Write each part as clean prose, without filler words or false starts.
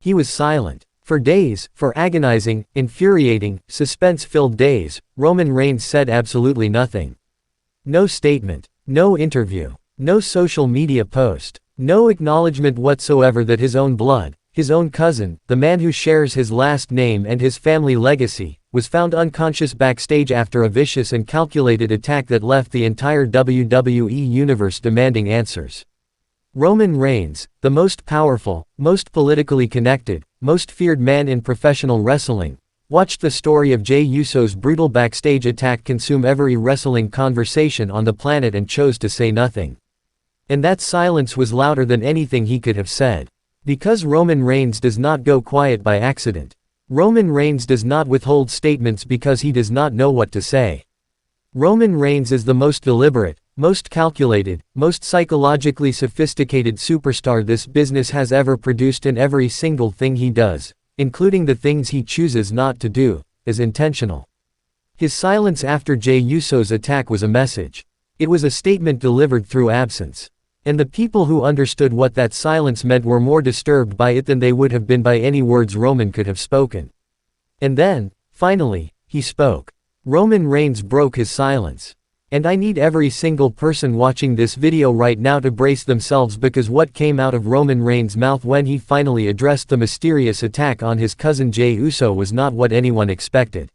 He was silent. For days, for agonizing, infuriating, suspense-filled days, Roman Reigns said absolutely nothing. No statement, no interview, no social media post, no acknowledgement whatsoever that his own blood, his own cousin, the man who shares his last name and his family legacy, was found unconscious backstage after a vicious and calculated attack that left the entire WWE Universe demanding answers. Roman Reigns, the most powerful, most politically connected, most feared man in professional wrestling, watched the story of Jey Uso's brutal backstage attack consume every wrestling conversation on the planet and chose to say nothing. And that silence was louder than anything he could have said. Because Roman Reigns does not go quiet by accident. Roman Reigns does not withhold statements because he does not know what to say. Roman Reigns is the most deliberate, most calculated, most psychologically sophisticated superstar this business has ever produced, and every single thing he does, including the things he chooses not to do, is intentional. His silence after Jey Uso's attack was a message. It was a statement delivered through absence. And the people who understood what that silence meant were more disturbed by it than they would have been by any words Roman could have spoken. And then, finally, he spoke. Roman Reigns broke his silence. And I need every single person watching this video right now to brace themselves, because what came out of Roman Reigns' mouth when he finally addressed the mysterious attack on his cousin Jey Uso was not what anyone expected.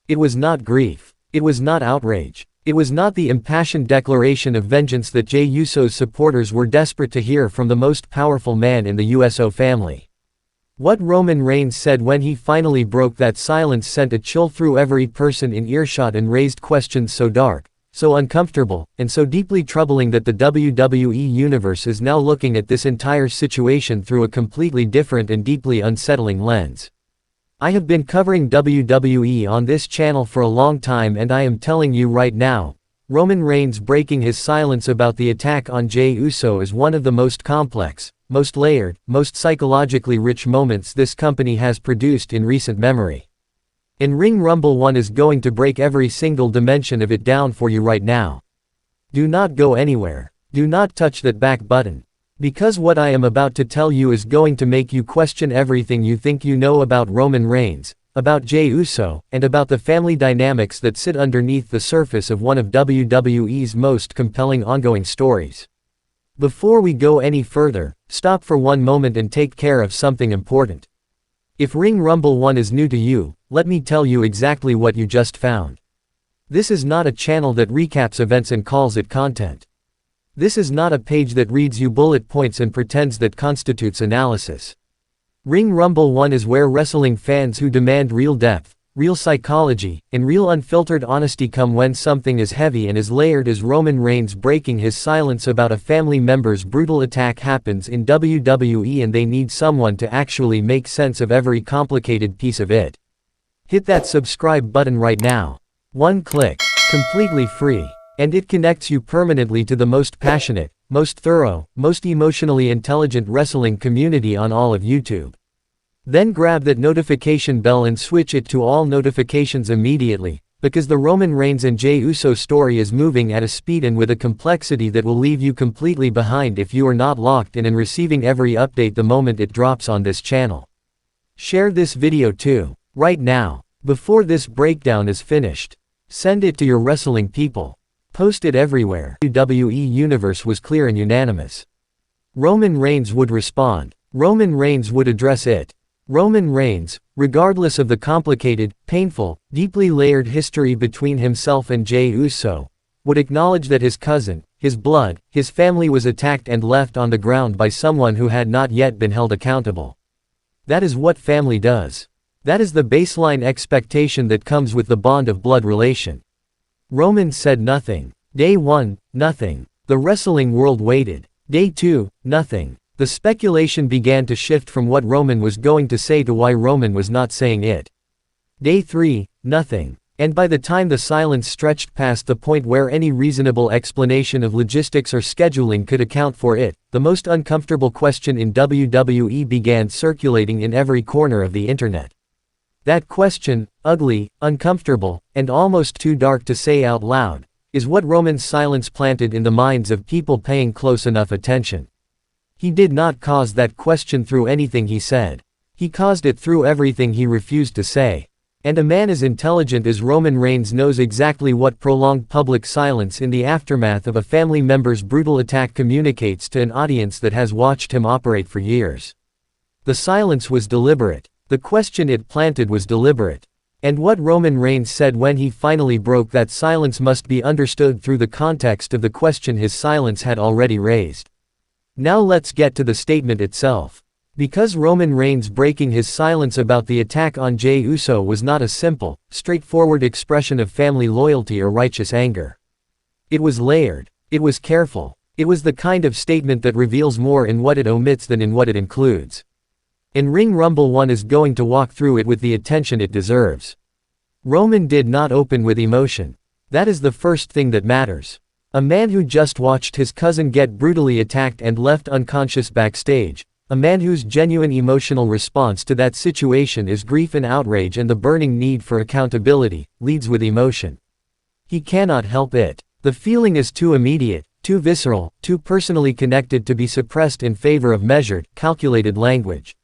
It was not grief. It was not outrage. It was not the impassioned declaration of vengeance that Jey Uso's supporters were desperate to hear from the most powerful man in the USO family. What Roman Reigns said when he finally broke that silence sent a chill through every person in earshot and raised questions so dark, so uncomfortable, and so deeply troubling that the WWE Universe is now looking at this entire situation through a completely different and deeply unsettling lens. I have been covering WWE on this channel for a long time, and I am telling you right now, Roman Reigns breaking his silence about the attack on Jey Uso is one of the most complex, most layered, most psychologically rich moments this company has produced in recent memory. And Ring Rumble 1 is going to break every single dimension of it down for you right now. Do not go anywhere. Do not touch that back button. Because what I am about to tell you is going to make you question everything you think you know about Roman Reigns, about Jey Uso, and about the family dynamics that sit underneath the surface of one of WWE's most compelling ongoing stories. Before we go any further, stop for one moment and take care of something important. If Ring Rumble 1 is new to you, let me tell you exactly what you just found. This is not a channel that recaps events and calls it content. This is not a page that reads you bullet points and pretends that constitutes analysis. Ring Rumble 1 is where wrestling fans who demand real depth, real psychology, and real unfiltered honesty come when something as heavy and as layered as Roman Reigns breaking his silence about a family member's brutal attack happens in WWE, and they need someone to actually make sense of every complicated piece of it. Hit that subscribe button right now. One click, completely free. And it connects you permanently to the most passionate, most thorough, most emotionally intelligent wrestling community on all of YouTube. Then grab that notification bell and switch it to all notifications immediately, because the Roman Reigns and Jey Uso story is moving at a speed and with a complexity that will leave you completely behind if you are not locked in and receiving every update the moment it drops on this channel. Share this video too, right now, before this breakdown is finished. Send it to your wrestling people. Post it everywhere. WWE Universe was clear and unanimous. Roman Reigns would respond. Roman Reigns would address it. Roman Reigns, regardless of the complicated, painful, deeply layered history between himself and Jey Uso, would acknowledge that his cousin, his blood, his family was attacked and left on the ground by someone who had not yet been held accountable. That is what family does. That is the baseline expectation that comes with the bond of blood relation. Roman said nothing. Day 1, nothing. The wrestling world waited. Day 2, nothing. The speculation began to shift from what Roman was going to say to why Roman was not saying it. Day 3, nothing. And by the time the silence stretched past the point where any reasonable explanation of logistics or scheduling could account for it, the most uncomfortable question in WWE began circulating in every corner of the internet. That question, ugly, uncomfortable, and almost too dark to say out loud, is what Roman's silence planted in the minds of people paying close enough attention. He did not cause that question through anything he said. He caused it through everything he refused to say. And a man as intelligent as Roman Reigns knows exactly what prolonged public silence in the aftermath of a family member's brutal attack communicates to an audience that has watched him operate for years. The silence was deliberate. The question it planted was deliberate. And what Roman Reigns said when he finally broke that silence must be understood through the context of the question his silence had already raised. Now let's get to the statement itself. Because Roman Reigns breaking his silence about the attack on Jey Uso was not a simple, straightforward expression of family loyalty or righteous anger. It was layered. It was careful. It was the kind of statement that reveals more in what it omits than in what it includes. And Ring Rumble 1 is going to walk through it with the attention it deserves. Roman did not open with emotion. That is the first thing that matters. A man who just watched his cousin get brutally attacked and left unconscious backstage. A man whose genuine emotional response to that situation is grief and outrage and the burning need for accountability, leads with emotion. He cannot help it. The feeling is too immediate, too visceral, too personally connected to be suppressed in favor of measured, calculated language.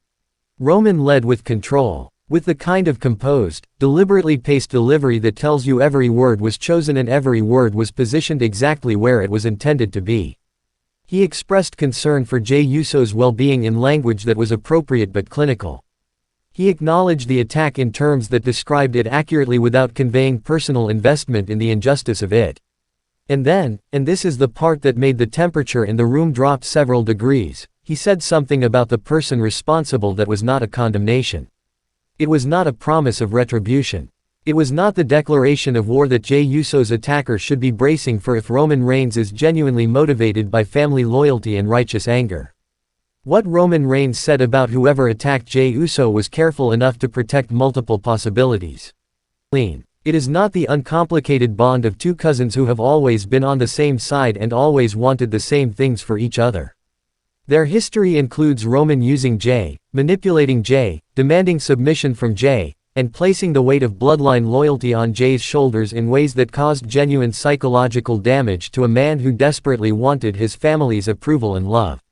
Roman led with control, with the kind of composed, deliberately paced delivery that tells you every word was chosen and every word was positioned exactly where it was intended to be. He expressed concern for Jey Uso's well-being in language that was appropriate but clinical. He acknowledged the attack in terms that described it accurately without conveying personal investment in the injustice of it. And then, and this is the part that made the temperature in the room drop several degrees, he said something about the person responsible that was not a condemnation. It was not a promise of retribution. It was not the declaration of war that Jey Uso's attacker should be bracing for if Roman Reigns is genuinely motivated by family loyalty and righteous anger. What Roman Reigns said about whoever attacked Jey Uso was careful enough to protect multiple possibilities. It is not the uncomplicated bond of two cousins who have always been on the same side and always wanted the same things for each other. Their history includes Roman using Jey, manipulating Jey, demanding submission from Jey, and placing the weight of bloodline loyalty on Jey's shoulders in ways that caused genuine psychological damage to a man who desperately wanted his family's approval and love.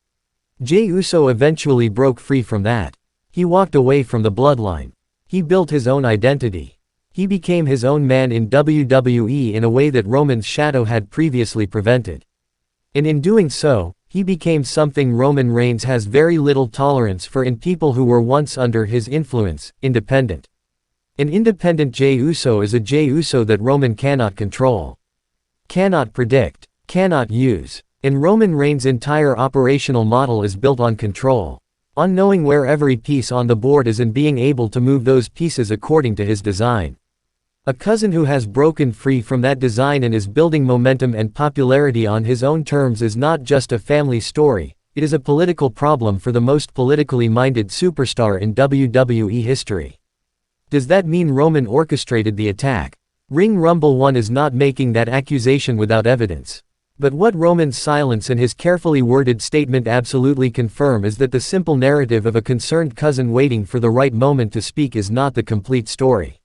Jey Uso eventually broke free from that. He walked away from the bloodline. He built his own identity. He became his own man in WWE in a way that Roman's shadow had previously prevented. And in doing so, he became something Roman Reigns has very little tolerance for in people who were once under his influence, independent. An independent Jey Uso is a Jey Uso that Roman cannot control, cannot predict, cannot use. And Roman Reigns' entire operational model is built on control, on knowing where every piece on the board is and being able to move those pieces according to his design. A cousin who has broken free from that design and is building momentum and popularity on his own terms is not just a family story, it is a political problem for the most politically minded superstar in WWE history. Does that mean Roman orchestrated the attack? Ring Rumble 1 is not making that accusation without evidence. But what Roman's silence and his carefully worded statement absolutely confirm is that the simple narrative of a concerned cousin waiting for the right moment to speak is not the complete story.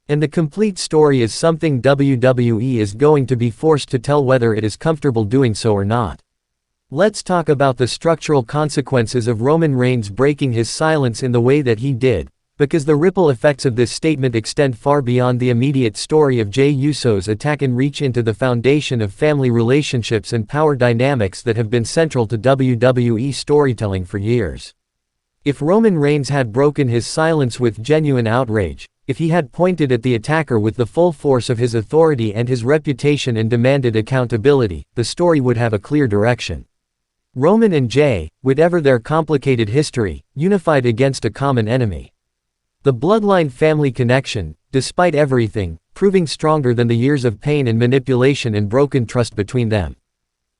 And the complete story is something WWE is going to be forced to tell whether it is comfortable doing so or not. Let's talk about the structural consequences of Roman Reigns breaking his silence in the way that he did, because the ripple effects of this statement extend far beyond the immediate story of Jey Uso's attack and reach into the foundation of family relationships and power dynamics that have been central to WWE storytelling for years. If Roman Reigns had broken his silence with genuine outrage, if he had pointed at the attacker with the full force of his authority and his reputation and demanded accountability, the story would have a clear direction. Roman and Jey, whatever their complicated history, unified against a common enemy. The bloodline family connection, despite everything, proving stronger than the years of pain and manipulation and broken trust between them.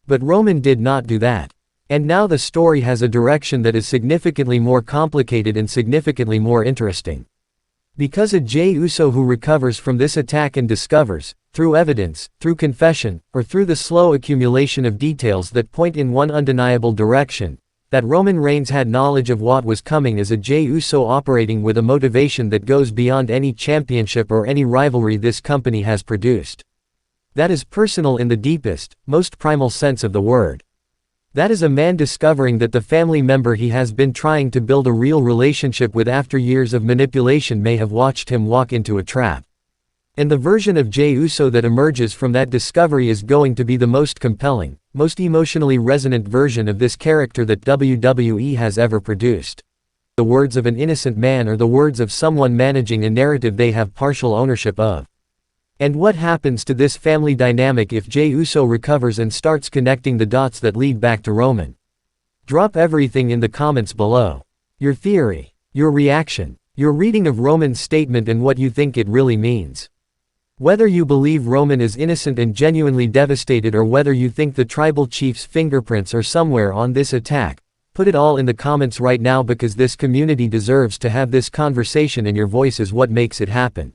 But Roman did not do that. And now the story has a direction that is significantly more complicated and significantly more interesting. Because a Jey Uso who recovers from this attack and discovers, through evidence, through confession, or through the slow accumulation of details that point in one undeniable direction, that Roman Reigns had knowledge of what was coming as a Jey Uso operating with a motivation that goes beyond any championship or any rivalry this company has produced. That is personal in the deepest, most primal sense of the word. That is a man discovering that the family member he has been trying to build a real relationship with after years of manipulation may have watched him walk into a trap. And the version of Jey Uso that emerges from that discovery is going to be the most compelling, most emotionally resonant version of this character that WWE has ever produced. The words of an innocent man or the words of someone managing a narrative they have partial ownership of. And what happens to this family dynamic if Jey Uso recovers and starts connecting the dots that lead back to Roman? Drop everything in the comments below. Your theory, your reaction, your reading of Roman's statement and what you think it really means. Whether you believe Roman is innocent and genuinely devastated or whether you think the tribal chief's fingerprints are somewhere on this attack, put it all in the comments right now because this community deserves to have this conversation and your voice is what makes it happen.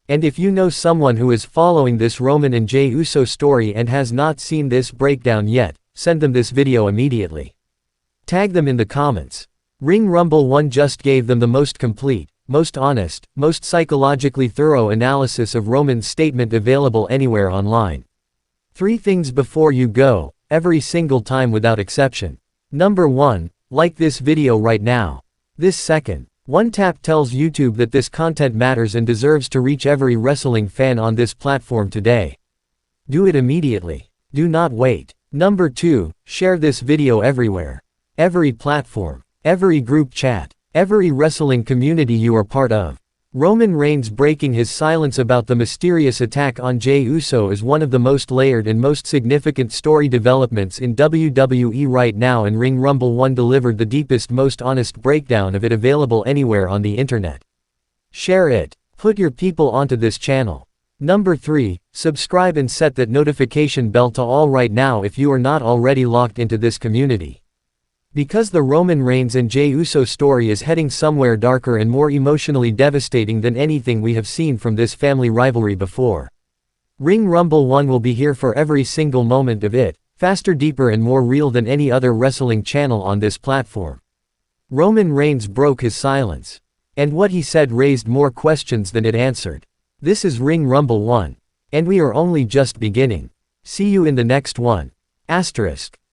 And if you know someone who is following this Roman and Jey Uso story and has not seen this breakdown yet, send them this video immediately. Tag them in the comments. Ring Rumble 1 just gave them the most complete, most honest, most psychologically thorough analysis of Roman's statement available anywhere online. 3 things before you go, every single time without exception. Number 1, like this video right now. This second, one tap tells YouTube that this content matters and deserves to reach every wrestling fan on this platform today. Do it immediately. Do not wait. Number 2, share this video everywhere. Every platform, every group chat, every wrestling community you are part of. Roman Reigns breaking his silence about the mysterious attack on Jey Uso is one of the most layered and most significant story developments in WWE right now, and Ring Rumble 1 delivered the deepest, most honest breakdown of it available anywhere on the internet. Share it. Put your people onto this channel. Number 3, subscribe and set that notification bell to all right now if you are not already locked into this community. Because the Roman Reigns and Jey Uso story is heading somewhere darker and more emotionally devastating than anything we have seen from this family rivalry before. Ring Rumble 1 will be here for every single moment of it, faster, deeper and more real than any other wrestling channel on this platform. Roman Reigns broke his silence. And what he said raised more questions than it answered. This is Ring Rumble 1. And we are only just beginning. See you in the next one. Asterisk.